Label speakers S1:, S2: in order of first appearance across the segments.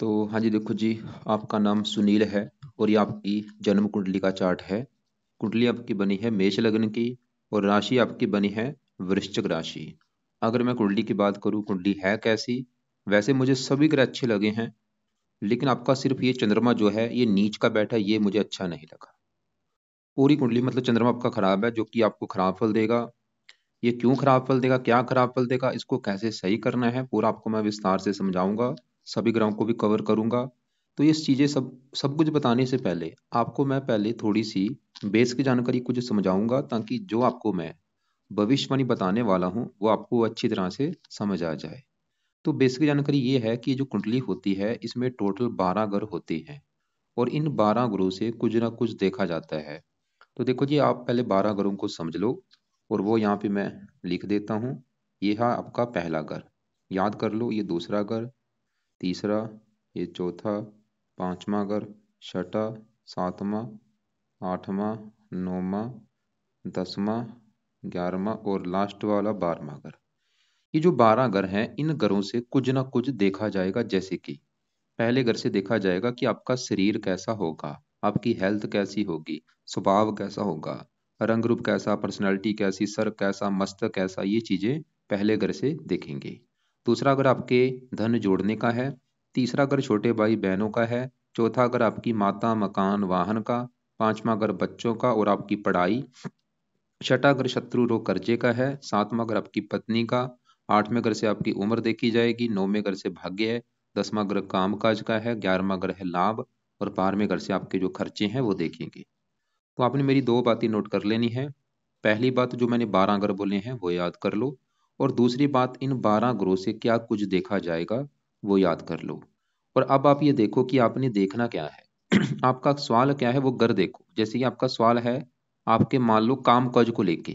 S1: तो हाँ जी, देखो जी, आपका नाम सुनील है और ये आपकी जन्म कुंडली का चार्ट है। कुंडली आपकी बनी है मेष लग्न की और राशि आपकी बनी है वृश्चिक राशि। अगर मैं कुंडली की बात करूँ, कुंडली है कैसी? वैसे मुझे सभी ग्रह अच्छे लगे हैं, लेकिन आपका सिर्फ ये चंद्रमा जो है ये नीच का बैठा है, ये मुझे अच्छा नहीं लगा। पूरी कुंडली मतलब चंद्रमा आपका खराब है, जो कि आपको खराब फल देगा। ये क्यों खराब फल देगा, क्या खराब फल देगा, इसको कैसे सही करना है, पूरा आपको मैं विस्तार से समझाऊंगा। सभी ग्रहों को भी कवर करूंगा। तो ये चीजें सब सब कुछ बताने से पहले आपको मैं पहले थोड़ी सी बेस की जानकारी कुछ समझाऊंगा, ताकि जो आपको मैं भविष्यवाणी बताने वाला हूँ वो आपको अच्छी तरह से समझ आ जाए। तो बेसिक जानकारी ये है कि जो कुंडली होती है इसमें टोटल 12 ग्रह होते हैं और इन 12 ग्रहों से कुछ ना कुछ देखा जाता है। तो देखो जी, आप पहले 12 घरों को समझ लो और वो यहाँ पे मैं लिख देता हूँ। ये है आपका पहला घर, याद कर लो। ये दूसरा घर, तीसरा, ये चौथा, पांचवा घर, छठा, सातवां, आठवां, नौवां, 10वां, 11वां और लास्ट वाला 12वां घर। ये जो 12 घर हैं, इन घरों से कुछ ना कुछ देखा जाएगा। जैसे कि पहले घर से देखा जाएगा कि आपका शरीर कैसा होगा, आपकी हेल्थ कैसी होगी, स्वभाव कैसा होगा, रंग रूप कैसा, पर्सनालिटी कैसी, सर कैसा, मस्तक कैसा, ये चीजें पहले घर से देखेंगे। दूसरा घर आपके धन जोड़ने का है। तीसरा घर छोटे भाई बहनों का है। चौथा घर आपकी माता, मकान, वाहन का। पांचवा घर बच्चों का और आपकी पढ़ाई। छठा घर शत्रु रोग कर्जे का है। सातवां घर आपकी पत्नी का। आठवें घर से आपकी उम्र देखी जाएगी। नौवें घर से भाग्य है। 10वां घर काम काज का है। 11वां घर है लाभ। और 12वें घर से आपके जो खर्चे हैं वो देखेंगे। तो आपने मेरी दो बातें नोट कर लेनी है। पहली बात, जो मैंने 12 ग्रह बोले हैं वो याद कर लो। और दूसरी बात, इन 12 ग्रहों से क्या कुछ देखा जाएगा वो याद कर लो। और अब आप ये देखो कि आपने देखना क्या है। आपका सवाल क्या है वो ग्रह देखो। जैसे कि आपका सवाल है आपके, मान लो, काम काज को लेके।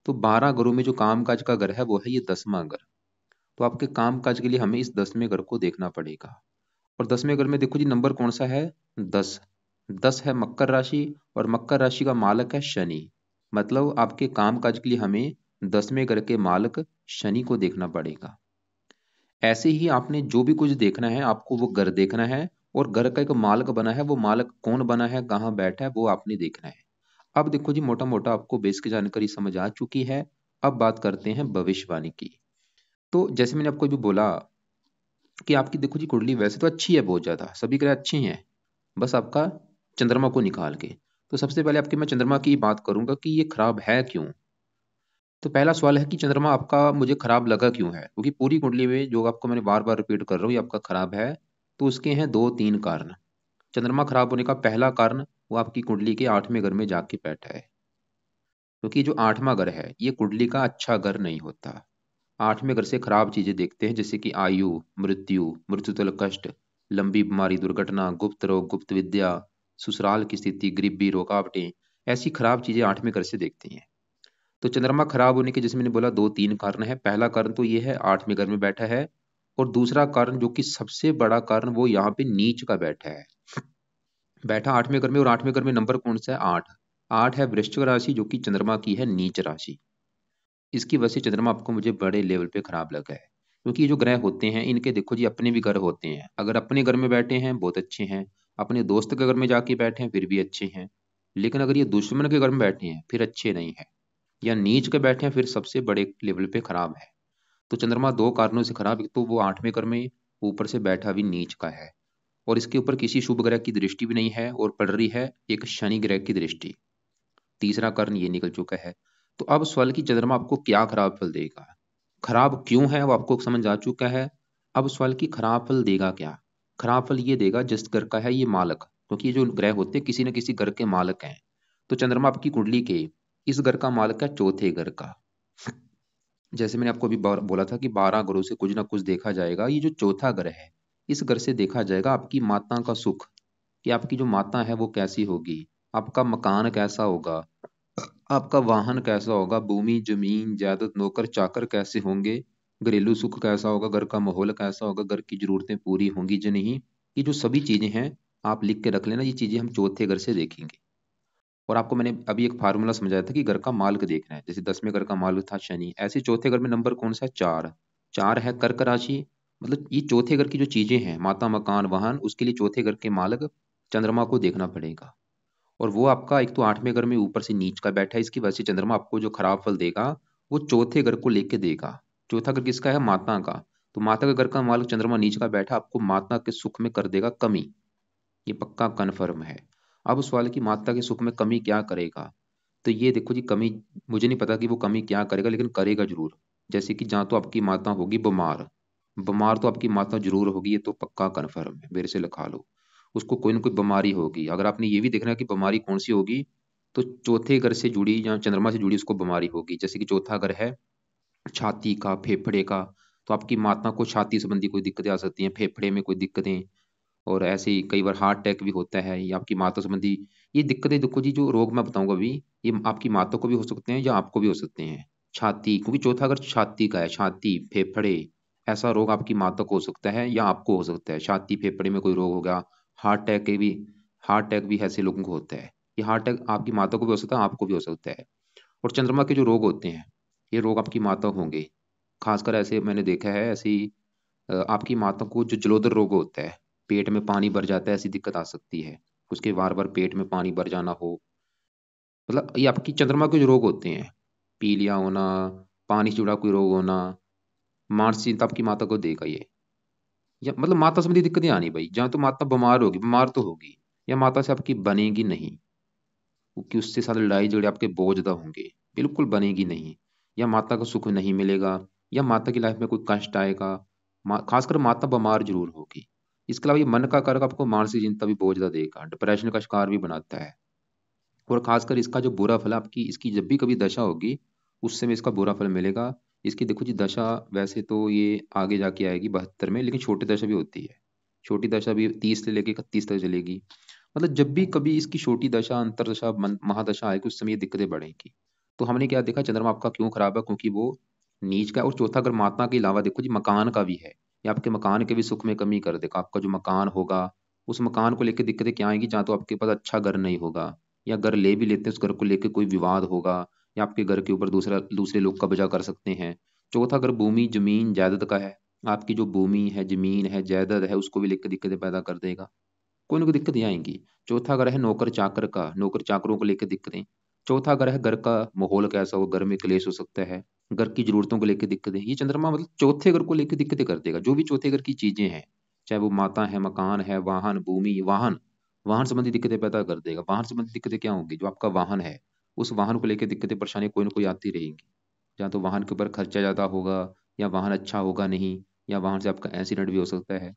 S1: तो 12 ग्रहों में जो काम काज का घर है वो है ये 10वां घर। तो आपके काम काज के लिए हमें इस 10वें घर को देखना पड़ेगा। और 10वें घर में देखो जी, नंबर कौन सा है? 10। 10 है मकर राशि और मकर राशि का मालक है शनि। मतलब आपके काम काज के लिए हमें 10वें घर के मालक शनि को देखना पड़ेगा। ऐसे ही आपने जो भी कुछ देखना है आपको वो घर देखना है। और घर का एक मालक बना है, वो मालक कौन बना है, कहाँ बैठा है, वो आपने देखना है। अब देखो जी, मोटा मोटा आपको बेस की जानकारी समझ आ चुकी है। अब बात करते हैं भविष्यवाणी की। तो जैसे मैंने आपको भी बोला कि आपकी देखो जी कुंडली वैसे तो अच्छी है, बहुत ज्यादा सभी ग्रह अच्छे हैं, बस आपका चंद्रमा को निकाल के। तो सबसे पहले आपकी मैं चंद्रमा की बात करूंगा कि ये खराब है क्यों। तो पहला सवाल है कि चंद्रमा आपका मुझे खराब लगा क्यों है, क्योंकि पूरी कुंडली में जो आपको मैंने बार बार रिपीट कर रहा हूँ ये आपका खराब है। तो उसके हैं दो तीन कारण। चंद्रमा खराब होने का पहला कारण, वो आपकी कुंडली के 8वें घर में जाके बैठा है। क्योंकि जो 8वां घर है ये कुंडली का अच्छा घर नहीं होता। 8वें घर से खराब चीजें देखते हैं, जैसे कि आयु, मृत्यु, मृत्युतल कष्ट, लंबी बीमारी, दुर्घटना, गुप्त रोग, गुप्त विद्या, ससुराल की स्थिति, गरीबी, रुकावटें। ऐसी खराब चीजें 8वें घर से देखती हैं। तो चंद्रमा खराब होने के, जैसे मैंने बोला, दो तीन कारण है। पहला कारण तो ये है 8वें घर में बैठा है। और दूसरा कारण, जो कि सबसे बड़ा कारण, वो यहाँ पे नीच का बैठा है। बैठा 8वें घर में, और 8वें घर में नंबर कौन सा है? 8। 8 है वृश्चिक राशि, जो कि चंद्रमा की है नीच राशि। इसकी वजह से चंद्रमा आपको मुझे बड़े लेवल पे खराब लगा है। क्योंकि ये जो ग्रह होते हैं इनके देखो जी अपने भी घर होते हैं। अगर अपने घर में बैठे हैं बहुत अच्छे हैं, अपने दोस्त के घर में जाके बैठे हैं फिर भी अच्छे हैं। लेकिन अगर ये दुश्मन के घर में बैठे हैं फिर अच्छे नहीं है, या नीच के बैठे हैं फिर सबसे बड़े लेवल पे खराब है। तो चंद्रमा दो कारणों से खराब, एक तो वो 8वें घर में ऊपर से बैठा भी नीच का है, और इसके ऊपर किसी शुभ ग्रह की दृष्टि भी नहीं है, और पड़ रही है एक शनि ग्रह की दृष्टि। तीसरा कारण ये निकल चुका है। तो अब सवाल की चंद्रमा आपको क्या खराब फल देगा, खराब क्यों है, वो आपको समझ आ चुका है। अब सवाल की खराब फल देगा क्या? खराब फल ये देगा जिस घर का है ये मालक, क्योंकि ये जो ग्रह होते हैं किसी न किसी घर के मालक हैं। तो चंद्रमा आपकी कुंडली के इस घर का मालक है चौथे घर का। जैसे मैंने आपको अभी बोला था कि 12 घरों से कुछ ना कुछ देखा जाएगा। ये जो चौथा घर है इस घर से देखा जाएगा आपकी माता का सुख, कि आपकी जो माता है वो कैसी होगी, आपका मकान कैसा होगा, आपका वाहन कैसा होगा, भूमि जमीन जायदाद नौकर चाकर कैसे होंगे, घरेलू सुख कैसा होगा, घर का माहौल कैसा होगा, घर की जरूरतें पूरी होंगी या नहीं। ये जो सभी चीजें हैं आप लिख के रख लेना, ये चीजें हम चौथे घर से देखेंगे। और आपको मैंने अभी एक फार्मूला समझाया था कि घर का मालिक देखना है। जैसे 10वें घर का मालिक था शनि, ऐसे चौथे घर में नंबर कौन सा है? 4। 4 है कर्क राशि। मतलब ये चौथे घर की जो चीजें हैं, माता, मकान, वाहन, उसके लिए चौथे घर के मालक चंद्रमा को देखना पड़ेगा। और वो आपका एक तो 8वें घर में ऊपर से नीच का बैठा है, इसकी वजह से चंद्रमा आपको जो खराब फल देगा वो चौथे घर को लेके देगा। चौथा घर किसका है? माता का। तो माता के घर का मालक चंद्रमा नीच का बैठा आपको माता के सुख में कर देगा कमी। ये पक्का कन्फर्म है। अब उस वाले की माता के सुख में कमी क्या करेगा? तो ये देखो जी, कमी मुझे नहीं पता कि वो कमी क्या करेगा, लेकिन करेगा जरूर। जैसे कि जहाँ तो आपकी माता होगी बीमार, बीमार तो आपकी माता जरूर होगी, ये तो पक्का कन्फर्म है, मेरे से लिखा लो। उसको कोई ना कोई बीमारी होगी। अगर आपने ये भी देखना है कि बीमारी कौन सी होगी, तो चौथे घर से जुड़ी या चंद्रमा से जुड़ी उसको बीमारी होगी। जैसे कि चौथा घर है छाती का, फेफड़े का, तो आपकी माता को छाती संबंधी कोई दिक्कतें आ सकती हैं, फेफड़े में कोई दिक्कतें। और ऐसे ही कई बार हार्ट अटैक भी होता है, या आपकी माता संबंधी ये दिक्कतें। देखो जी, जो रोग मैं बताऊंगा अभी, ये आपकी माता को भी हो सकते हैं या आपको भी हो सकते हैं। छाती, क्योंकि चौथा अगर छाती का है, छाती, फेफड़े, ऐसा रोग आपकी माता को हो सकता है या आपको हो सकता है। छाती फेफड़े में कोई रोग होगा। हार्ट अटैक के भी, हार्ट अटैक भी ऐसे लोगों को होता है। ये हार्ट अटैक आपकी माता को भी हो सकता है, आपको भी हो सकता है। और चंद्रमा के जो रोग होते हैं, ये रोग आपकी माता होंगे। खासकर ऐसे मैंने देखा है, ऐसी आपकी माता को जो जलोदर रोग होता है, पेट में पानी भर जाता है, ऐसी दिक्कत आ सकती है। उसके बार बार पेट में पानी भर जाना हो, मतलब ये आपकी चंद्रमा के जो रोग होते हैं, पीलिया होना, पानी से जुड़ा कोई रोग होना, मानसिक चिंता आपकी माता को देगा ये। या मतलब माता संबंधी दिक्कतें आनी भाई, जहाँ तो माता बीमार होगी, बीमार तो होगी, या माता से आपकी बनेगी नहीं, क्योंकि उससे साथ लड़ाई झगड़े आपके बहुत ज्यादा होंगे, बिल्कुल बनेगी नहीं। या माता का सुख नहीं मिलेगा, या माता की लाइफ में कोई कष्ट आएगा। खासकर माता बीमार जरूर होगी। इसके अलावा ये मन का कारक आपको मानसिक चिंता भी बहुत ज्यादा देगा, डिप्रेशन का शिकार भी बनाता है। और खासकर इसका जो बुरा फल आपकी, इसकी जब भी कभी दशा होगी, उस समय इसका बुरा फल मिलेगा। इसकी देखो जी दशा, वैसे तो ये आगे जाके आएगी 72 में, लेकिन छोटी दशा भी होती है। छोटी दशा भी 30 से लेके 31 तक चलेगी। मतलब जब भी कभी इसकी छोटी दशा, अंतरदशा, महादशा आएगी, उस समय ये दिक्कतें बढ़ेंगी। तो हमने क्या देखा, चंद्रमा आपका क्यों खराब है? क्योंकि वो नीच का है। और चौथा अगर माता के अलावा देखो जी मकान का भी है, या आपके मकान के भी सुख में कमी कर देगा। आपका जो मकान होगा, उस मकान को लेकर दिक्कतें क्या आएंगी? जहाँ तो आपके पास अच्छा घर नहीं होगा, या घर ले भी लेते हैं, उस घर को लेकर कोई विवाद होगा, या आपके घर के ऊपर दूसरे लोग कब्जा कर सकते हैं। चौथा अगर भूमि, जमीन, जायदाद का है, आपकी जो भूमि है, जमीन है, जायदाद है, उसको भी लेकर दिक्कतें पैदा कर देगा। कोई ना कोई दिक्कत यहाँ आएंगी। चौथा अगर है नौकर चाकर का, नौकर चाकरों को लेकर दिक्कतें। चौथा अगर है घर का माहौल कैसा हो, घर में क्लेश हो सकता है, घर की जरूरतों को लेकर दिक्कतें। ये चंद्रमा मतलब चौथे घर को लेकर दिक्कतें कर देगा। जो भी चौथे घर की चीजें हैं, चाहे वो माता है, मकान है, वाहन, भूमि, वाहन, वाहन संबंधी दिक्कतें पैदा कर देगा। वाहन संबंधी दिक्कतें क्या होंगी? जो आपका वाहन है, उस वाहन को लेकर दिक्कतें, परेशानी कोई ना कोई आती रहेंगी। या तो वाहन के ऊपर खर्चा ज्यादा होगा, या वाहन अच्छा होगा नहीं, या वाहन से आपका एक्सीडेंट भी हो सकता है।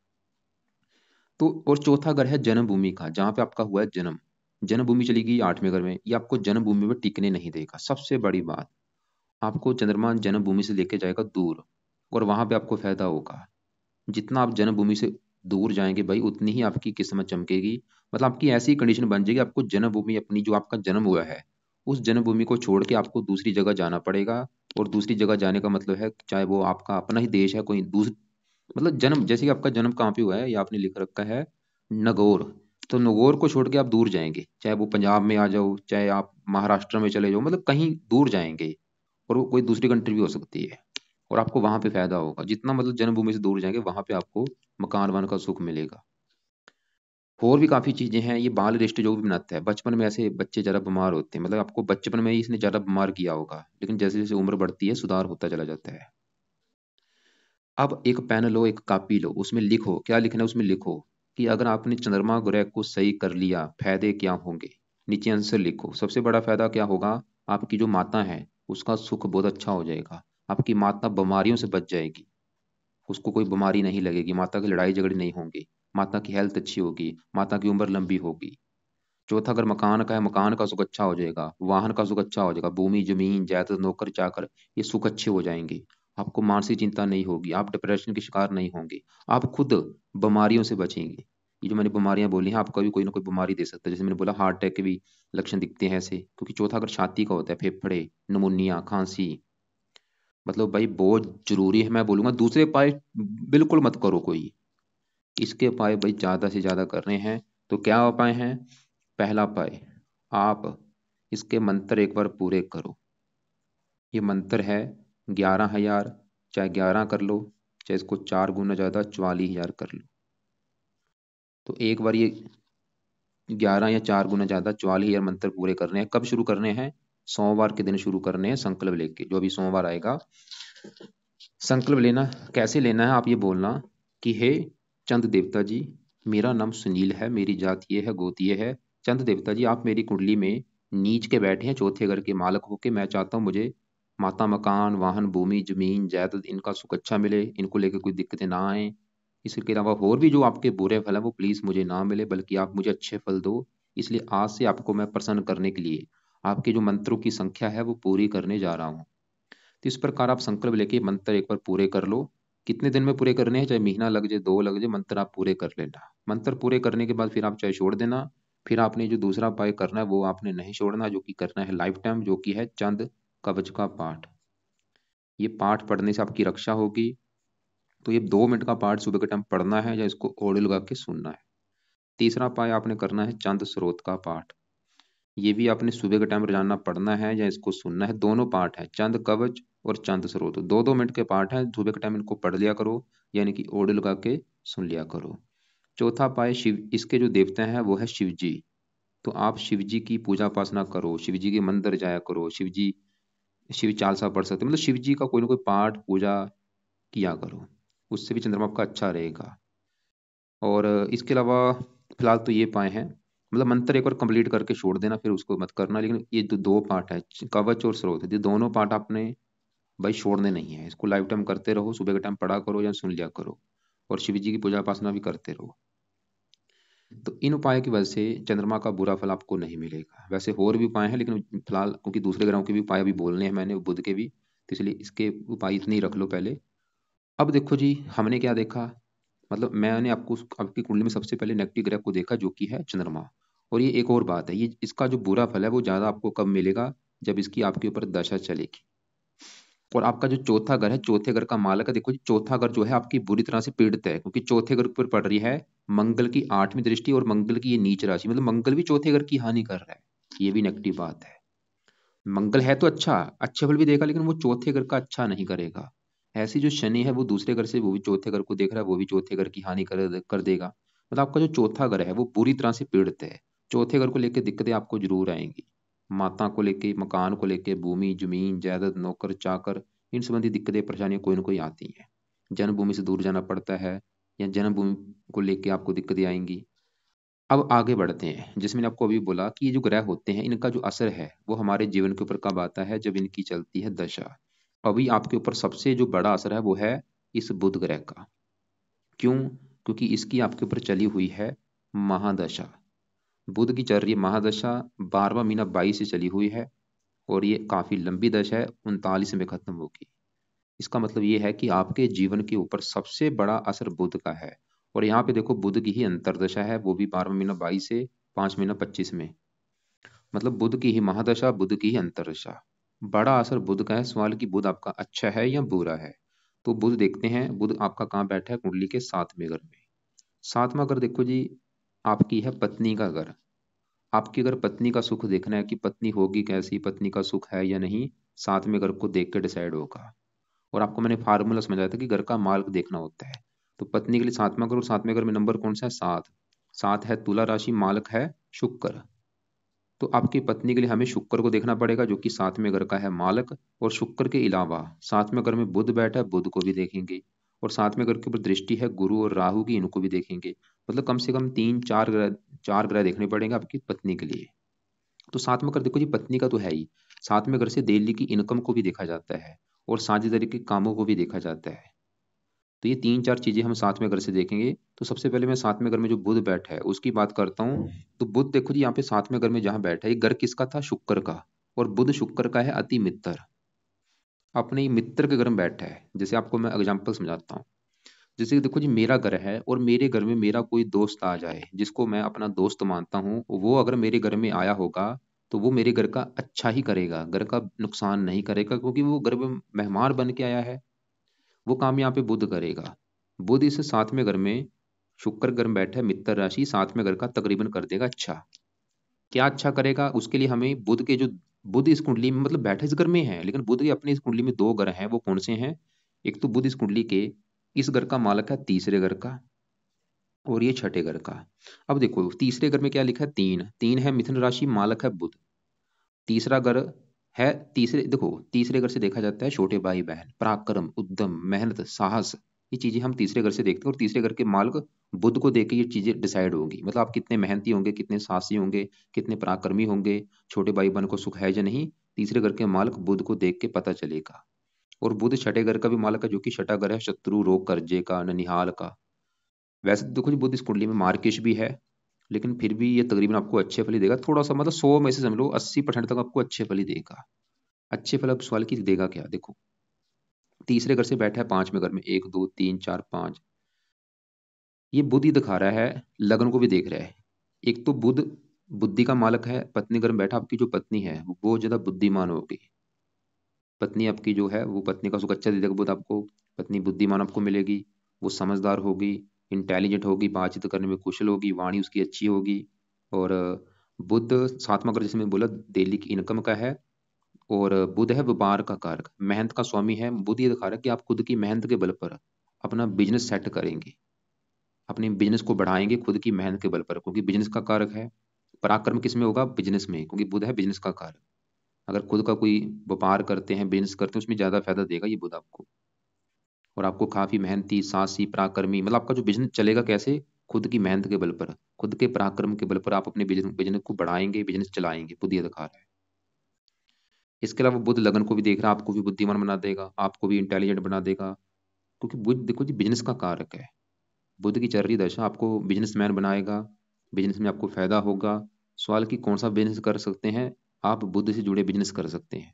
S1: तो और चौथा घर है जन्मभूमि का, जहां पे आपका हुआ है जन्म। जन्मभूमि चली गई 8वें घर में, ये आपको जन्मभूमि में टिकने नहीं देगा। सबसे बड़ी बात, आपको चंद्रमा जन्मभूमि से लेके जाएगा दूर, और वहां पे आपको फायदा होगा। जितना आप जन्मभूमि से दूर जाएंगे भाई, उतनी ही आपकी किस्मत चमकेगी। मतलब आपकी ऐसी कंडीशन बन जाएगी, आपको जन्मभूमि, अपनी जो आपका जन्म हुआ है, उस जन्मभूमि को छोड़ के आपको दूसरी जगह जाना पड़ेगा। और दूसरी जगह जाने का मतलब है, चाहे वो आपका अपना ही देश है, कोई दूसरी, मतलब जन्म, जैसे कि आपका जन्म कहाँ पे हुआ है, ये आपने लिख रखा है नगौर। तो नगौर को छोड़ के आप दूर जाएंगे, चाहे वो पंजाब में आ जाओ, चाहे आप महाराष्ट्र में चले जाओ, मतलब कहीं दूर जाएंगे। और वो कोई दूसरी कंट्री भी हो सकती है। और आपको वहां पे फायदा होगा, जितना मतलब जन्मभूमि से दूर जाएंगे, वहां पे आपको मकान वन का सुख मिलेगा। और भी काफी चीजें हैं। ये बाल रिश्ते जो भी बनाता है, बचपन में ऐसे बच्चे ज्यादा बीमार होते हैं, मतलब आपको बचपन में ही इसने ज्यादा बीमार किया होगा, लेकिन जैसे जैसे उम्र बढ़ती है, सुधार होता चला जाता है। अब एक पेन लो, एक कॉपी लो, उसमें लिखो। क्या लिखना है उसमें? लिखो कि अगर आपने चंद्रमा ग्रह को सही कर लिया, फायदे क्या होंगे। नीचे आंसर लिखो। सबसे बड़ा फायदा क्या होगा? आपकी जो माता है, उसका सुख बहुत अच्छा हो जाएगा। आपकी माता बीमारियों से बच जाएगी, उसको कोई बीमारी नहीं लगेगी, माता की लड़ाई झगड़े नहीं होंगे, माता की हेल्थ अच्छी होगी, माता की उम्र लंबी होगी। चौथा अगर मकान का है, मकान का सुख अच्छा हो जाएगा, वाहन का सुख अच्छा हो जाएगा, भूमि, जमीन, जायदाद, नौकर चाकर, ये सुख अच्छे हो जाएंगे। आपको मानसिक चिंता नहीं होगी, आप डिप्रेशन के शिकार नहीं होंगे, आप खुद बीमारियों से बचेंगे। ये जो मैंने बीमारियां बोली हैं, आपका भी कोई ना कोई बीमारी दे सकता है। जैसे मैंने बोला, हार्ट अटैक के भी लक्षण दिखते हैं ऐसे, क्योंकि चौथा अगर छाती का होता है, फेफड़े, निमोनिया, खांसी। मतलब भाई बहुत जरूरी है, मैं बोलूंगा दूसरे उपाय बिल्कुल मत करो कोई, इसके उपाय भाई ज्यादा से ज्यादा कर रहे हैं। तो क्या उपाय हैं? पहला उपाय, आप इसके मंत्र एक बार पूरे करो। ये मंत्र है 11,000, चाहे 11 कर लो, चाहे इसको 4 गुना ज़्यादा 44,000 कर लो। तो एक बार ये 11 या 4 गुना ज़्यादा 44,000 मंत्र पूरे करने हैं। कब शुरू करने हैं? सोमवार के दिन शुरू करने हैं संकल्प लेके। जो अभी सोमवार आएगा संकल्प लेना। कैसे लेना है? आप ये बोलना कि हे चंद देवता जी, मेरा नाम सुनील है, मेरी जात ये है, गोत्र ये है। चंद देवता जी, आप मेरी कुंडली में नीच के बैठे हैं, चौथे घर के मालक होके। मैं चाहता हूँ मुझे माता, मकान, वाहन, भूमि, जमीन, जायदाद, इनका सुख अच्छा मिले, इनको लेकर कोई दिक्कतें ना आए। इसके अलावा और भी जो आपके बुरे फल हैं वो प्लीज मुझे ना मिले, बल्कि आप मुझे अच्छे फल दो। इसलिए आज से आपको मैं प्रसन्न करने के लिए आपके जो मंत्रों की संख्या है वो पूरी करने जा रहा हूँ। तो इस प्रकार आप संकल्प लेके मंत्र एक बार पूरे कर लो। कितने दिन में पूरे करने हैं? चाहे महीना लग जाए, 2 लग जाए, मंत्र आप पूरे कर लेना। मंत्र पूरे करने के बाद फिर आप चाहे छोड़ देना। फिर आपने जो दूसरा उपाय करना है वो आपने नहीं छोड़ना, जो कि करना है लाइफ टाइम, जो कि है चंद कवच का पाठ। ये पाठ पढ़ने से आपकी रक्षा होगी। तो ये 2 मिनट का पाठ सुबह के टाइम पढ़ना है या इसको ओढ़ लगा के सुनना है। तीसरा उपाय आपने करना है चंद स्रोत का पाठ। ये भी आपने सुबह के टाइम रोजाना पढ़ना है या इसको सुनना है। दोनों पाठ है, चंद कवच और चंद स्रोत, 2-2 मिनट के पाठ है। सुबह के टाइम इनको पढ़ लिया करो, यानी कि ओड लगा के सुन लिया करो। चौथा पाय शिव, इसके जो देवता हैं वो है शिव जी। तो आप शिव जी की पूजा उपासना करो, शिव जी के मंदिर जाया करो, शिव जी शिव चालीसा पढ़ सकते, मतलब शिव जी का कोई ना कोई पाठ पूजा किया करो। उससे भी चंद्रमा आपका अच्छा रहेगा। और इसके अलावा फिलहाल तो ये पाए हैं, मतलब मंत्र एक बार कंप्लीट करके छोड़ देना, फिर उसको मत करना। लेकिन ये जो 2 पार्ट है कवच और स्रोत, ये दोनों पार्ट आपने भाई छोड़ने नहीं है। इसको लाइफ टाइम करते रहो, सुबह के टाइम पढ़ा करो या सुन लिया करो, और शिव जी की पूजा उपासना भी करते रहो। तो इन उपायों की वजह से चंद्रमा का बुरा फल आपको नहीं मिलेगा। वैसे और भी उपाय हैं, लेकिन फिलहाल क्योंकि दूसरे ग्रहों के भी उपाय अभी बोलने हैं मैंने, बुध के भी, तो इसलिए इसके उपाय इतने ही रख लो पहले। अब देखो जी, हमने क्या देखा, मतलब मैंने आपको आपकी कुंडली में सबसे पहले नेगेटिव ग्रह को देखा, जो कि है चंद्रमा। और ये एक और बात है, ये इसका जो बुरा फल है वो ज्यादा आपको कब मिलेगा? जब इसकी आपके ऊपर दशा चलेगी। और आपका जो चौथा घर है, चौथे घर का मालक है, देखो जी चौथा घर जो है आपकी बुरी तरह से पीड़ित है, क्योंकि चौथे घर पर पड़ रही है मंगल की 8वीं दृष्टि, और मंगल की ये नीच राशि, मतलब मंगल भी चौथे घर की हानि कर रहा है। ये भी नेगेटिव बात है। मंगल है तो अच्छा, अच्छे फल भी देगा, लेकिन वो चौथे घर का अच्छा नहीं करेगा। ऐसी जो शनि है वो दूसरे घर से वो भी चौथे घर को देख रहा है, वो भी चौथे घर की हानि कर देगा। मतलब आपका जो चौथा घर है वो पूरी तरह से पीड़ित है। चौथे घर को लेकर दिक्कतें आपको जरूर आएंगी। माता को लेके, मकान को लेके, भूमि, जमीन, जायदाद, नौकर चाकर, इन संबंधी दिक्कतें परेशानियां कोई ना कोई आती हैं। जन्मभूमि से दूर जाना पड़ता है, या जन्मभूमि को लेके आपको दिक्कतें आएंगी। अब आगे बढ़ते हैं। जैसे मैंने आपको अभी बोला कि ये जो ग्रह होते हैं इनका जो असर है वो हमारे जीवन के ऊपर कब आता है? जब इनकी चलती है दशा। अभी आपके ऊपर सबसे जो बड़ा असर है वो है इस बुध ग्रह का। क्यों? क्योंकि इसकी आपके ऊपर चली हुई है महादशा। बुध की चल रही है महादशा, 12वां महीना 22 से चली हुई है, और ये काफी लंबी दशा है, 39 में खत्म होगी। इसका मतलब ये है कि आपके जीवन के ऊपर सबसे बड़ा असर बुध का है। और यहाँ पे देखो बुध की ही अंतरदशा है, वो भी 12वां महीना 22 से 5 महीना 25 में। मतलब बुध की ही महादशा, बुध की ही अंतरदशा। बड़ा असर बुध का है। सवाल कि बुध आपका अच्छा है या बुरा है। तो बुध देखते हैं, बुध आपका कहाँ बैठा है कुंडली के 7वें घर में। 7वां घर देखो जी, आपकी है पत्नी का घर। आपकी अगर पत्नी का सुख देखना है कि पत्नी होगी कैसी, पत्नी का सुख है या नहीं, 7वें घर को देख के डिसाइड होगा। और आपको मैंने फार्मूला समझाया था कि घर का मार्ग देखना होता है। तो पत्नी के लिए 7वां घर, और 7वें घर में नंबर कौन सा है? 7। 7 है तुला राशि, मालक है शुक्र। तो आपकी पत्नी के लिए हमें शुक्र को देखना पड़ेगा, जो कि 7वें घर का है मालक। और शुक्र के अलावा 7वें घर में बुध बैठा है, बुध को भी देखेंगे। और 7वें घर के ऊपर दृष्टि है गुरु और राहु की, इनको भी देखेंगे। मतलब कम से कम 3-4 ग्रह, 4 ग्रह देखने पड़ेंगे आपकी पत्नी के लिए। तो 7वां घर देखो जी, पत्नी का तो है ही, 7वें घर से डेली की इनकम को भी देखा जाता है, और साझेदारी के कामों को भी देखा जाता है। तो ये 3-4 चीजें हम 7वें घर से देखेंगे। तो सबसे पहले मैं 7वें घर में जो बुध बैठा है उसकी बात करता हूँ। तो बुध देखो जी, यहाँ पे 7वें घर में जहाँ बैठा है, ये घर किसका था? शुक्र का। और बुध शुक्र का है अति मित्र, अपने ही मित्र के घर में बैठा है। जैसे आपको मैं एग्जाम्पल समझाता हूँ। जैसे कि देखो जी, मेरा घर है और मेरे घर में मेरा कोई दोस्त आ जाए जिसको मैं अपना दोस्त मानता हूँ, वो अगर मेरे घर में आया होगा तो वो मेरे घर का अच्छा ही करेगा, घर का नुकसान नहीं करेगा, क्योंकि वो घर में मेहमान बन के आया है। वो काम यहाँ पे बुध करेगा। बुध इस 7वें घर में, शुक्र घर में बैठा है मित्र राशि, 7वें घर का तकरीबन कर देगा अच्छा। क्या अच्छा करेगा? उसके लिए हमें बुध के जो, बुध इस कुंडली में मतलब बैठा इस घर में है, लेकिन बुध के अपनी इस कुंडली में 2 ग्रह हैं। वो कौन से हैं? एक तो बुध इस कुंडली के इस घर का मालिक है तीसरे घर का और ये छठे घर का। अब देखो तीसरे घर में क्या लिखा है, तीन, तीन है मिथुन राशि, मालिक है बुध। तीसरा घर है, तीसरे देखो तीसरे घर से देखा जाता है छोटे भाई बहन, पराक्रम, उद्यम, मेहनत, साहस। ये चीजें हम तीसरे घर से देखते हैं और तीसरे घर के मालिक बुध को देख के ये चीजें डिसाइड होगी, मतलब आप कितने मेहनती होंगे, कितने साहसी होंगे, कितने पराक्रमी होंगे, छोटे भाई बहन को सुख है या नहीं, तीसरे घर के मालिक बुध को देख के पता चलेगा। और बुध छठे घर का भी मालिक है, जो कि छठा घर है शत्रु, रोग, कर्जे का, ननिहाल का। वैसे तो देखो जी बुध इस कुंडली में मार्किश भी है, लेकिन फिर भी ये तकरीबन आपको अच्छे फल ही देगा, थोड़ा सा मतलब 100 में से समझ लो 80% तक आपको अच्छे फल ही देगा। अच्छे फल अब सवाल की देगा क्या, देखो तीसरे घर से बैठा है पांचवें घर में, एक दो तीन चार पांच, ये बुध ही दिखा रहा है, लगन को भी देख रहा है। एक तो बुध बुद्धि का मालक है, पत्नी घर में बैठा, आपकी जो पत्नी है वो बहुत ज्यादा बुद्धिमान होगी। पत्नी आपकी जो है वो पत्नी का सुख अच्छा दे देगा बुध आपको, पत्नी बुद्धिमान आपको मिलेगी, वो समझदार होगी, इंटेलिजेंट होगी, बातचीत करने में कुशल होगी, वाणी उसकी अच्छी होगी। और बुध सातवां घर जैसे मैं बोला डेली की इनकम का है। और बुध है व्यापार का कारक, मेहनत का स्वामी है। बुध ये दिखा रहा है कि आप खुद की मेहनत के बल पर अपना बिजनेस सेट करेंगे, अपने बिजनेस को बढ़ाएंगे खुद की मेहनत के बल पर, क्योंकि बिजनेस का कारक है। पराक्रम किस में होगा, बिजनेस में, क्योंकि बुध है बिजनेस का कारक। अगर खुद का कोई व्यापार करते हैं, बिजनेस करते हैं, उसमें ज्यादा फायदा देगा ये बुध आपको। और आपको काफी मेहनती, साहसी, पराक्रमी, मतलब आपका जो बिजनेस चलेगा कैसे, खुद की मेहनत के बल पर, खुद के पराक्रम के बल पर आप अपने बिजनेस को बढ़ाएंगे, बिजनेस चलाएंगे, बुध ये दिखा रहा है। इसके अलावा बुध लगन को भी देख रहा है, आपको भी बुद्धिमान बना देगा, आपको भी इंटेलिजेंट बना देगा, क्योंकि बुध देखो जी बिजनेस का कारक है। बुध की चल रही दशा आपको बिजनेसमैन बनाएगा, बिजनेस में आपको फायदा होगा। सवाल की कौन सा बिजनेस कर सकते हैं, आप बुध से जुड़े बिजनेस कर सकते हैं।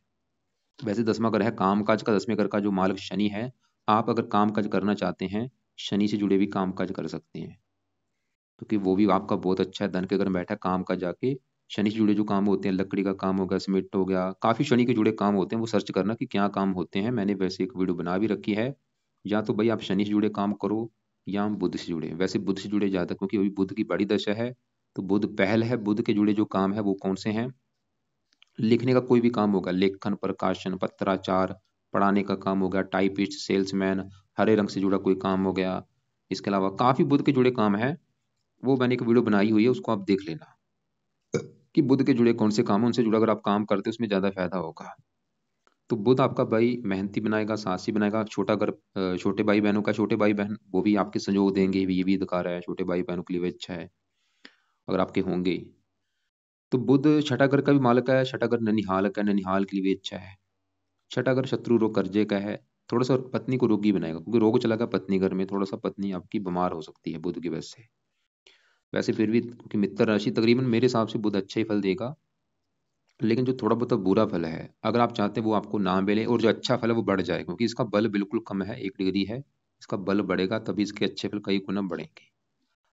S1: वैसे दसवां घर है काम काज का, दसवें घर का जो मालिक शनि है, आप अगर काम काज करना चाहते हैं, शनि से जुड़े भी काम काज कर सकते हैं, क्योंकि वो भी आपका बहुत अच्छा है, धन के घर में बैठा है, काम का जाके शनि से जुड़े जो काम होते हैं, लकड़ी का काम हो गया, सीमेंट हो गया, काफी शनि के जुड़े काम होते हैं, वो सर्च करना कि क्या काम होते हैं, मैंने वैसे एक वीडियो बना भी रखी है। या तो भाई आप शनि से जुड़े काम करो, या हम बुध से जुड़े, वैसे बुध से जुड़े ज्यादा, क्योंकि अभी बुध की बड़ी दशा है। तो बुध पहल है, बुध के जुड़े जो काम है वो कौन से हैं, लिखने का कोई भी काम होगा, लेखन, प्रकाशन, पत्राचार, पढ़ाने का काम हो गया, टाइपिस्ट, सेल्समैन, हरे रंग से जुड़ा कोई काम हो गया। इसके अलावा काफी बुध के जुड़े काम है, वो मैंने एक वीडियो बनाई हुई है, उसको आप देख लेना कि बुध के जुड़े कौन से काम है, उनसे जुड़ा अगर आप काम करते हो उसमें ज्यादा फायदा होगा। तो बुध आपका भाई मेहनती बनाएगा, साहसी बनाएगा, छोटा घर, छोटे भाई बहनों का, छोटे भाई बहन वो भी आपके संयोग देंगे, ये भी दिखा रहा है, छोटे भाई बहनों के लिए भी अच्छा है अगर आपके होंगे। तो बुध छठा घर का भी मालिक है, छठा घर ननिहाल का, ननिहाल के लिए भी अच्छा है। छठा घर शत्रु रोग कर्जे का है, थोड़ा सा पत्नी को रोगी बनाएगा, क्योंकि रोग चला गया पत्नी घर में, थोड़ा सा पत्नी आपकी बीमार हो सकती है बुध की वजह से। वैसे फिर भी क्योंकि मित्र राशि तकरीबन मेरे हिसाब से बुध अच्छा ही फल देगा, लेकिन जो थोड़ा बहुत बुरा फल है अगर आप चाहते हैं वो आपको ना मिले, और जो अच्छा फल है वो बढ़ जाए, क्योंकि इसका बल बिल्कुल कम है, 1 डिग्री है, इसका बल बढ़ेगा तभी इसके अच्छे फल कई गुना बढ़ेंगे।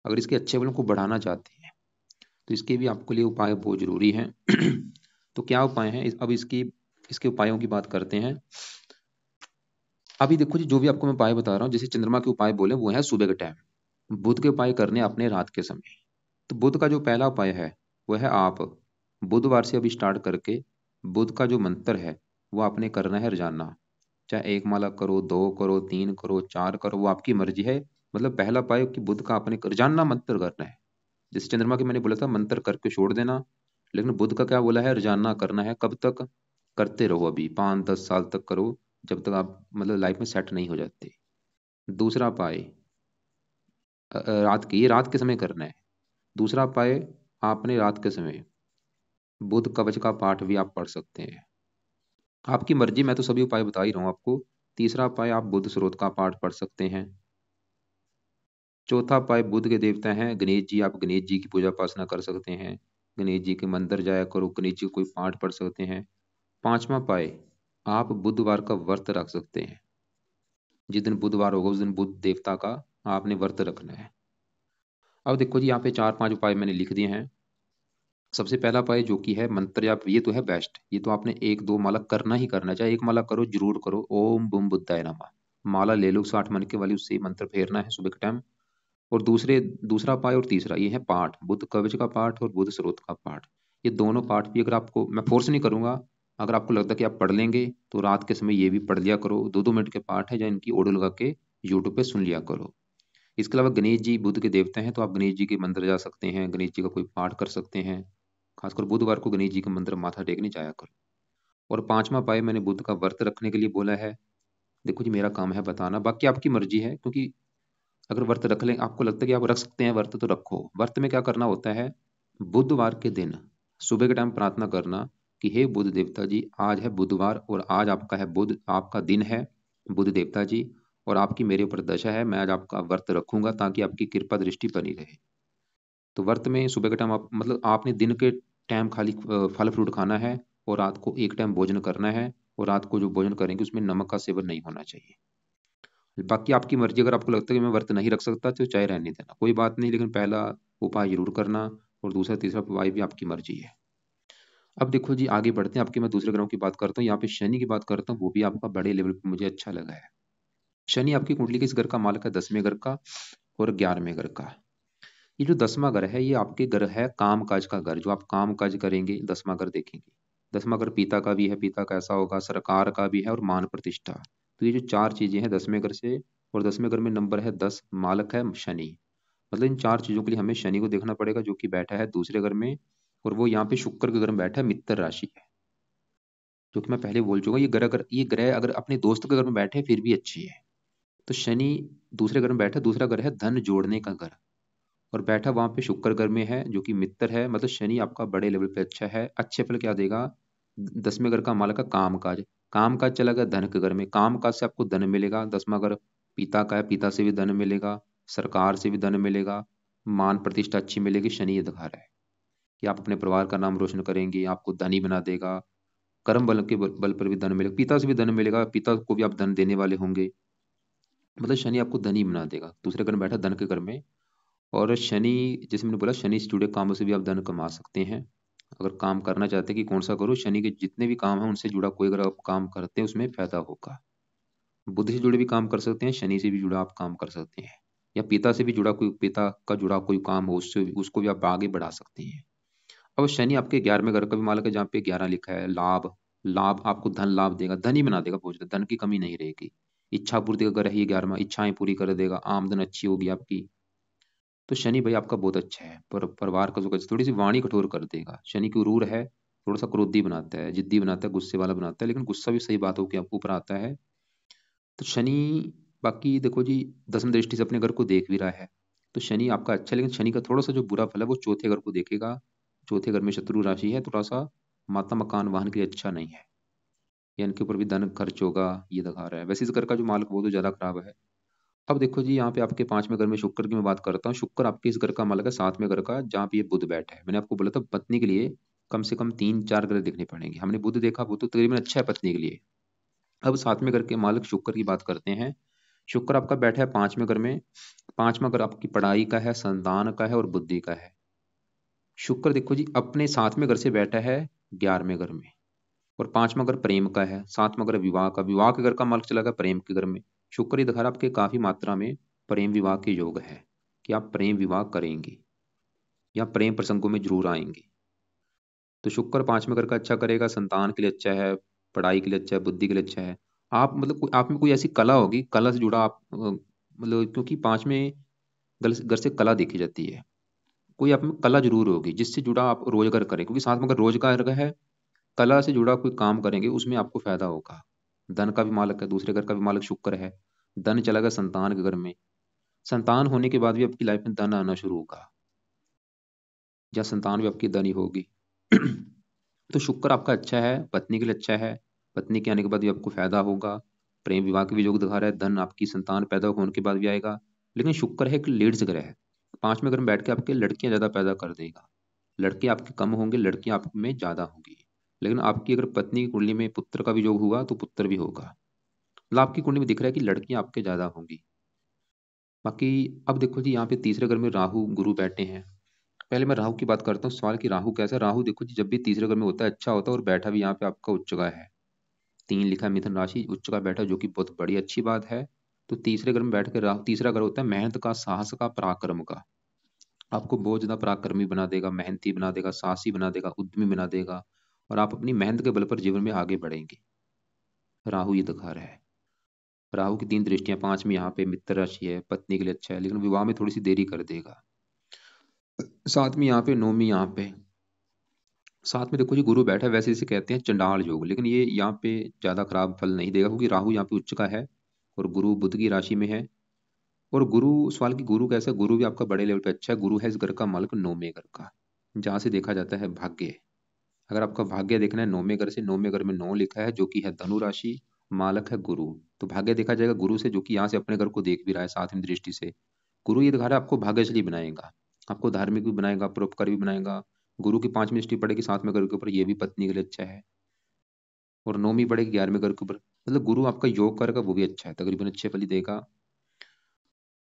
S1: अगर इसके अच्छे फलों को बढ़ाना चाहते हैं तो इसके भी आपके लिए उपाय बहुत जरूरी हैं। तो क्या उपाय हैं, अब इसकी इसके उपायों की बात करते हैं। अभी देखो जी जो भी आपको मैं उपाय बता रहा हूँ, जैसे चंद्रमा के उपाय बोले वो है सुबह के टाइम, बुध के उपाय करने अपने रात के समय। तो बुध का जो पहला उपाय है वो है, आप बुधवार से अभी स्टार्ट करके बुध का जो मंत्र है वो आपने करना है रोजाना, चाहे एक माला करो, दो करो, तीन करो, चार करो, वो आपकी मर्जी है। मतलब पहला उपाय कि बुध का आपने रोजाना मंत्र करना है। जैसे चंद्रमा के मैंने बोला था मंत्र करके छोड़ देना, लेकिन बुध का क्या बोला है, रोजाना करना है। कब तक करते रहो, अभी 5-10 साल तक करो, जब तक आप मतलब लाइफ में सेट नहीं हो जाते। दूसरा उपाय रात के, ये रात के समय करना है। दूसरा उपाय आपने रात के समय बुध कवच का पाठ भी आप पढ़ सकते हैं, आपकी मर्जी, मैं तो सभी उपाय बता ही रहा हूँ आपको। तीसरा उपाय आप बुध स्रोत का पाठ पढ़ सकते हैं। चौथा उपाय बुध के देवता हैं गणेश जी, आप गणेश जी की पूजा उपासना कर सकते हैं, गणेश जी के मंदिर जाया करो, गणेश जी को कोई पाठ पढ़ सकते हैं। पांचवा उपाय, आप बुधवार का व्रत रख सकते हैं। जिस दिन बुधवार होगा उस दिन बुध देवता का आपने व्रत रखना है। अब देखो जी यहाँ पे 4-5 उपाय मैंने लिख दिए हैं। सबसे पहला उपाय जो कि है मंत्र जाप, ये तो है बेस्ट, ये तो आपने 1-2 माला करना ही करना है, चाहे एक माला करो जरूर करो, ओम बुम बुद्धाय नमः, माला ले लो 60 मन के वाली, उससे ही मंत्र फेरना है सुबह के टाइम। और दूसरा उपाय और तीसरा ये है पाठ, बुध कवच का पाठ और बुध स्रोत का पाठ। ये दोनों पाठ भी अगर आपको, मैं फोर्स नहीं करूंगा, अगर आपको लगता है कि आप पढ़ लेंगे तो रात के समय ये भी पढ़ लिया करो, 2-2 मिनट के पाठ है, या इनकी ऑडियो लगा के यूट्यूब पे सुन लिया करो। इसके अलावा गणेश जी बुध के देवता हैं, तो आप गणेश जी के मंदिर जा सकते हैं, गणेश जी का कोई पाठ कर सकते हैं। खासकर बुधवार को गणेश जी के मंदिर माथा टेकने जाया करो। और पांचवा पाए मैंने बुध का व्रत रखने के लिए बोला है। देखो जी, मेरा काम है बताना, बाकी आपकी मर्जी है, क्योंकि अगर व्रत रख लें, आपको लगता है कि आप रख सकते हैं व्रत, तो रखो। व्रत में क्या करना होता है, बुधवार के दिन सुबह के टाइम प्रार्थना करना कि हे बुध देवता जी, आज है बुधवार और आज आपका है बुध, आपका दिन है बुध देवता जी, और आपकी मेरे ऊपर दशा है, मैं आज आपका व्रत रखूंगा ताकि आपकी कृपा दृष्टि बनी रहे। तो व्रत में सुबह के टाइम आप मतलब आपने दिन के टाइम खाली फल फ्रूट खाना है, और रात को एक टाइम भोजन करना है, और रात को जो भोजन करेंगे उसमें नमक का सेवन नहीं होना चाहिए। बाकी आपकी मर्जी, अगर आपको लगता है कि मैं व्रत नहीं रख सकता तो चाहे रहने देना, कोई बात नहीं, लेकिन पहला उपाय जरूर करना, और दूसरा तीसरा उपाय भी आपकी मर्जी है। अब देखो जी, आगे बढ़ते हैं। आपके मैं दूसरे ग्रहों की बात करता हूँ, यहाँ पे शनि की बात करता हूँ, वो भी आपका बड़े लेवल पे मुझे अच्छा लगा है। शनि आपकी कुंडली के इस घर का मालिक है 10वें घर का और 11वें घर का। ये जो 10वां घर है, ये आपके घर है काम काज का घर, जो आप काम काज करेंगे 10वां घर देखेंगे। 10वां घर पिता का भी है, पिता का ऐसा होगा, सरकार का भी है, और मान प्रतिष्ठा। तो ये जो चार चीजें हैं 10वें घर से, और 10वें घर में नंबर है 10, मालक है शनि। मतलब इन चार चीजों के लिए हमें शनि को देखना पड़ेगा, जो कि बैठा है दूसरे घर में, और वो यहाँ पे शुक्र के घर में बैठा है, मित्र राशि है। जो कि मैं पहले बोल चुका, ये ग्रह अगर अपने दोस्त के घर में बैठे फिर भी अच्छी है। तो शनि दूसरे घर में बैठा, दूसरा घर है धन जोड़ने का घर, और बैठा वहां पे शुक्र घर में है, जो कि मित्र है। मतलब शनि आपका बड़े लेवल पे अच्छा है। अच्छे फल क्या देगा, 10वें घर का मालक का काम काज, काम काज चला गया धन के घर में, काम काज से आपको धन मिलेगा। 10वां घर पिता का है, पिता से भी धन मिलेगा, सरकार से भी धन मिलेगा, मान प्रतिष्ठा अच्छी मिलेगी। शनि ये दिखा रहा है कि आप अपने परिवार का नाम रोशन करेंगे, आपको धनी बना देगा। कर्म बल के बल पर भी धन मिलेगा, पिता से भी धन मिलेगा, पिता को भी आप धन देने वाले होंगे। मतलब शनि आपको धनी बना देगा, दूसरे घर में बैठा धन के घर में। और शनि, जैसे मैंने बोला, शनि से जुड़े कामों से भी आप धन कमा सकते हैं। अगर काम करना चाहते हैं कि कौन सा करो, शनि के जितने भी काम हैं उनसे जुड़ा कोई अगर आप काम करते हैं उसमें फायदा होगा। बुद्ध से जुड़े भी काम कर सकते हैं, शनि से भी जुड़ा आप काम कर सकते हैं, या पिता से भी जुड़ा कोई, पिता का जुड़ा कोई काम हो उससे उसको भी आप आगे बढ़ा सकते हैं। अब शनि आपके 11वें घर का भी मालिक है, जहाँ पे 11 लिखा है लाभ। लाभ आपको धन लाभ देगा, धन ही बना देगा, बहुत ज्यादा धन की कमी नहीं रहेगी। इच्छा पूर्ति का घर है ये 11वां, इच्छाएं पूरी कर देगा, आमदन अच्छी होगी आपकी। तो शनि भाई आपका बहुत अच्छा है, पर परिवार का जो थोड़ी सी वाणी कठोर कर देगा। शनि की उरूर है, थोड़ा सा क्रोधी बनाता है, जिद्दी बनाता है, गुस्से वाला बनाता है, लेकिन गुस्सा भी सही बात हो के आपको ऊपर आता है। तो शनि, बाकी देखो जी, दसवीं दृष्टि से अपने घर को देख भी रहा है, तो शनि आपका अच्छा है। लेकिन शनि का थोड़ा सा जो बुरा फल है वो चौथे घर को देखेगा। चौथे घर में शत्रु राशि है, थोड़ा सा माता मकान वाहन के लिए अच्छा नहीं है, या इनके ऊपर भी धन खर्च होगा, ये दिखा रहा है। वैसे इस घर का जो मालिक वो तो ज्यादा खराब है। अब देखो जी, यहाँ पे आपके 5वें घर में शुक्र की मैं बात करता हूँ। शुक्र आपके इस घर का मालिक है 7वें घर का, जहाँ पे ये बुध बैठा है। मैंने आपको बोला था पत्नी के लिए कम से कम 3-4 ग्रह देखने पड़ेंगे, हमने बुध देखा, वो तो तकरीबन अच्छा है पत्नी के लिए। अब 7वें घर के मालिक शुक्र की बात करते हैं। शुक्र आपका बैठा है 5वें घर में। 5वां घर आपकी पढ़ाई का है, संतान का है, और बुद्धि का है। शुक्र देखो जी अपने 7वें घर से बैठा है 11वें घर में, और 5वां घर प्रेम का है, 7वां घर विवाह का, विवाह के घर का मालिक चला गया प्रेम के घर में। शुक्र ये दिखा रहा है आपके काफी मात्रा में प्रेम विवाह के योग है, कि आप प्रेम विवाह करेंगे या प्रेम प्रसंगों में जरूर आएंगे। तो शुक्र 5वें घर का अच्छा करेगा, संतान के लिए अच्छा है, पढ़ाई के लिए अच्छा है, बुद्धि के लिए अच्छा है। आप मतलब आप में कोई ऐसी कला होगी, कला से जुड़ा आप मतलब, क्योंकि 5वें घर से कला देखी जाती है, कोई आप में कला जरूर होगी जिससे जुड़ा आप रोजगार करें, क्योंकि साथ में अगर रोजगार का है, कला से जुड़ा कोई काम करेंगे उसमें आपको फायदा होगा। धन का भी मालिक है, दूसरे घर का भी मालिक शुक्र है। धन चला गया संतान के घर में, संतान होने के बाद भी आपकी लाइफ में धन आना शुरू होगा, या संतान भी आपकी धनी होगी। तो शुक्र आपका अच्छा है, पत्नी के लिए अच्छा है, पत्नी के आने के बाद भी आपको फायदा होगा। प्रेम विवाह के भी योग दिखा रहा है, धन आपकी संतान पैदा होने के बाद भी आएगा। लेकिन शुक्र है एक लीड्स ग्रह है, 5वें घर में बैठ के आपके लड़कियां ज्यादा पैदा कर देगा। लड़के आपके कम होंगे, लड़कियां आप में ज्यादा होंगी। लेकिन आपकी अगर पत्नी की कुंडली में पुत्र का भी योग हुआ तो पुत्र भी होगा। मतलब आपकी कुंडली में दिख रहा है कि लड़कियां आपके ज्यादा होंगी। बाकी अब देखो जी, यहाँ पे तीसरे घर में राहु गुरु बैठे हैं। पहले मैं राहु की बात करता हूँ, सवाल कि राहु कैसा है। राहु देखो जी, जब भी तीसरे घर में होता है अच्छा होता है, और बैठा भी यहाँ पे आपका उच्च जगह है। 3 लिखा है, मिथुन राशि उच्च जगह बैठा, जो कि बहुत बड़ी अच्छी बात है। तो तीसरे घर में बैठ कर राहु, तीसरा घर होता है मेहनत का, साहस का, पराक्रम का। आपको बहुत ज्यादा पराक्रमी बना देगा, मेहनती बना देगा, साहसी बना देगा, उद्यमी बना देगा, और आप अपनी मेहनत के बल पर जीवन में आगे बढ़ेंगे। राहु ये दिखा रहा है। राहु की 3 दृष्टियां, 5 में यहाँ पे मित्र राशि है, पत्नी के लिए अच्छा है, लेकिन विवाह में थोड़ी सी देरी कर देगा। 7वीं यहाँ पे, 9वीं यहाँ पे, साथ में देखो जी गुरु बैठा है, वैसे इसे कहते हैं चंडाल योग, लेकिन ये यहाँ पे ज्यादा खराब फल नहीं देगा, क्योंकि राहु यहाँ पे उच्च का है और गुरु बुध की राशि में है। और गुरु, सवाल की गुरु कैसा है, गुरु भी आपका बड़े लेवल पे अच्छा है। गुरु है इस घर का मालिक 9वें घर का, जहां से देखा जाता है भाग्य। अगर आपका भाग्य देखना है 9वें घर से, 9वें घर में 9 लिखा है जो कि है धनु राशि, मालक है गुरु, तो भाग्य देखा जाएगा गुरु से, जो कि यहाँ से अपने घर को देख भी रहा है 7वीं दृष्टि से। गुरु ये दिखा रहा है आपको भाग्यशाली बनाएगा, आपको धार्मिक भी बनाएगा, परोपकार भी बनाएगा। गुरु की 5वीं दृष्टि पड़ेगी 7वें घर के ऊपर, ये भी पत्नी के लिए अच्छा है। और 9वीं पड़ेगी 11वें घर के ऊपर, मतलब गुरु आपका योग करेगा, वो भी अच्छा है, तकरीबन अच्छे फल ही देगा।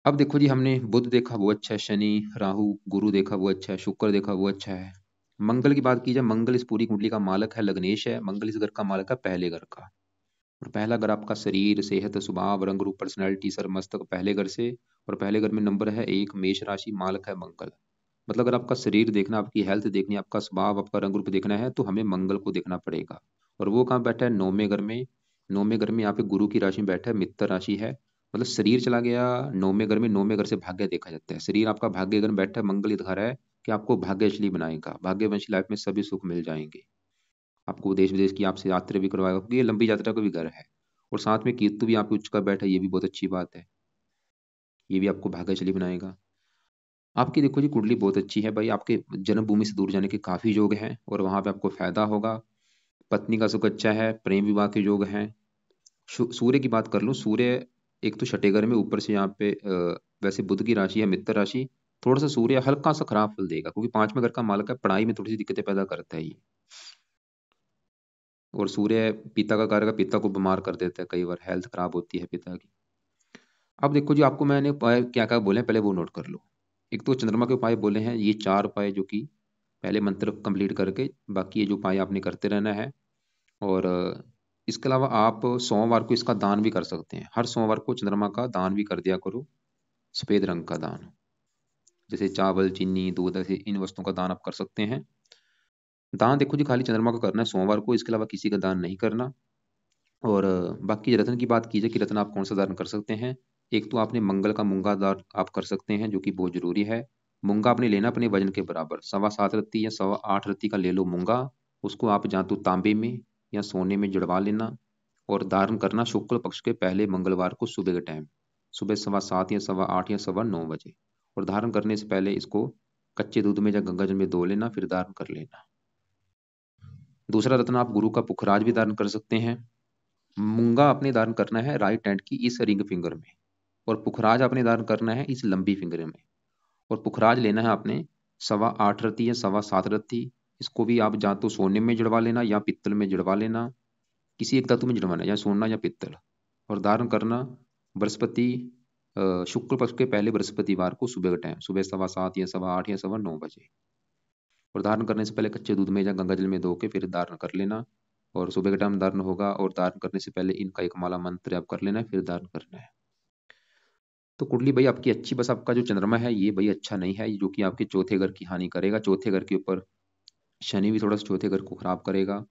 S1: अब देखो जी, हमने बुध देखा वो अच्छा है, शनि राहु गुरु देखा वो अच्छा है, शुक्र देखा वो अच्छा है। मंगल की बात की जाए, मंगल इस पूरी कुंडली का मालक है, लग्नेश है। मंगल इस घर का मालक है पहले घर का, और पहला घर आपका शरीर, सेहत, स्वभाव, रंग रूप, पर्सनैलिटी, सर मस्तक, पहले घर से। और पहले घर में नंबर है 1, मेष राशि, मालक है मंगल। मतलब अगर आपका शरीर देखना, आपकी हेल्थ देखनी, आपका स्वभाव, आपका रंग रूप देखना है, तो हमें मंगल को देखना पड़ेगा। और वो कहाँ बैठा है, 9वें घर में। 9वें घर में यहाँ पे गुरु की राशि में बैठा है, मित्र राशि है। मतलब शरीर चला गया 9वें घर में, 9वें घर से भाग्य देखा जाता है। शरीर आपका भाग्य घर में बैठा है, मंगल ये दिखा रहा है कि आपको भाग्यशाली बनाएगा, भाग्यवंशी लाइफ में सभी सुख मिल जाएंगे। आपको देश विदेश की आपसे यात्रा भी करवाएगा, क्योंकि ये लंबी यात्रा का भी घर है। और साथ में केतु भी आपके उच्च का बैठा है, ये भी बहुत अच्छी बात है, ये भी आपको भाग्यशाली बनाएगा। आपकी देखो जी कुंडली बहुत अच्छी है भाई, आपके जन्मभूमि से दूर जाने के काफी योग हैं और वहां पे आपको फायदा होगा। पत्नी का सुख अच्छा है, प्रेम विवाह के योग हैं। सूर्य की बात कर लूं, सूर्य एक तो छठे घर में, ऊपर से यहाँ पे वैसे बुध की राशि है मित्र राशि। थोड़ा सा सूर्य हल्का सा खराब फल देगा, क्योंकि 5वें घर का मालक है, पढ़ाई में थोड़ी सी दिक्कतें पैदा करता है ये। और सूर्य पिता का कारक है, पिता को बीमार कर देता है, कई बार हेल्थ खराब होती है पिता की। अब देखो जी, आपको मैंने उपाय क्या क्या बोले हैं, पहले वो नोट कर लो। एक तो चंद्रमा के उपाय बोले हैं, ये 4 उपाय, जो कि पहले मंत्र कंप्लीट करके बाकी ये जो उपाय आपने करते रहना है। और इसके अलावा आप सोमवार को इसका दान भी कर सकते हैं, हर सोमवार को चंद्रमा का दान भी कर दिया करो, सफेद रंग का दान, जैसे चावल, चीनी, दूध, ऐसे इन वस्तुओं का दान आप कर सकते हैं। दान देखो जी खाली चंद्रमा का करना है सोमवार को, इसके अलावा किसी का दान नहीं करना। और बाकी रत्न की बात कीजिए कि रत्न आप कौन सा दान कर सकते हैं। एक तो आपने मंगल का मूंगा दान आप कर सकते हैं, जो कि बहुत जरूरी है। मूंगा आपने लेना अपने वजन के बराबर, 7.25 रत्ती या 8.25 रत्ती का ले लो मूंगा। उसको आप या तो तांबे में या सोने में जड़वा लेना, और धारण करना शुक्ल पक्ष के पहले मंगलवार को सुबह के टाइम, सुबह 7:15 या 8:15 या 9:15 बजे। और धारण करने से पहले इसको कच्चे दूध में या गंगा जल में धो लेना, फिर धारण कर लेना। दूसरा रत्न आप गुरु का पुखराज भी धारण कर सकते हैं। मूंगा आपने धारण करना है राइट हैंड की इस रिंग फिंगर में, और पुखराज आपने धारण करना है इस लंबी फिंगर में। और पुखराज लेना है आपने 8.25 रत्ती या 7.25 रत्ती। इसको भी आप या तो सोने में जड़वा लेना या पित्तल में जड़वा लेना, किसी एक धातु में जड़वाना, या सोना या पित्तल। और धारण करना बृहस्पति, शुक्ल पक्ष के पहले बृहस्पतिवार को सुबह का टाइम, सुबह 7:15 या 8:15 या 9:15 बजे। और धारण करने से पहले कच्चे दूध में या गंगा जल में धो के फिर धारण कर लेना। और सुबह के टाइम धारण होगा, और धारण करने से पहले इनका एक माला मंत्र आप कर लेना है, फिर धारण करना है। तो कुंडली भाई आपकी अच्छी, बस आपका जो चंद्रमा है ये भाई अच्छा नहीं है, जो कि आपके चौथे घर की हानि करेगा। चौथे घर के ऊपर शनि भी थोड़ा सा चौथे घर को खराब करेगा,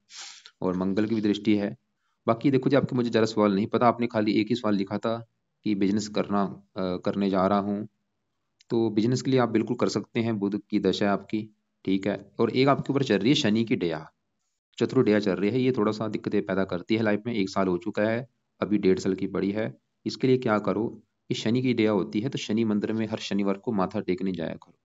S1: और मंगल की भी दृष्टि है। बाकी देखो जी, आपके मुझे ज़्यादा सवाल नहीं पता, आपने खाली एक ही सवाल लिखा था कि बिजनेस करने जा रहा हूँ। तो बिजनेस के लिए आप बिल्कुल कर सकते हैं, बुध की दशा है आपकी, ठीक है। और एक आपके ऊपर चल रही है शनि की दया, चतुर्दया चल रही है, ये थोड़ा सा दिक्कतें पैदा करती है लाइफ में। 1 साल हो चुका है, अभी 1.5 साल की पड़ी है। इसके लिए क्या करो, कि शनि की दया होती है तो शनि मंदिर में हर शनिवार को माथा टेकने जाया करो।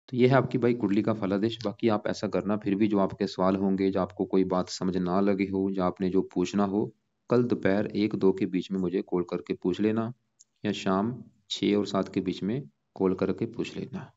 S1: तो ये है आपकी भाई कुंडली का फलादेश। बाकी आप ऐसा करना, फिर भी जो आपके सवाल होंगे, जो आपको कोई बात समझ ना लगी हो, जो आपने जो पूछना हो, कल दोपहर 1-2 के बीच में मुझे कॉल करके पूछ लेना, या शाम 6 और 7 के बीच में कॉल करके पूछ लेना।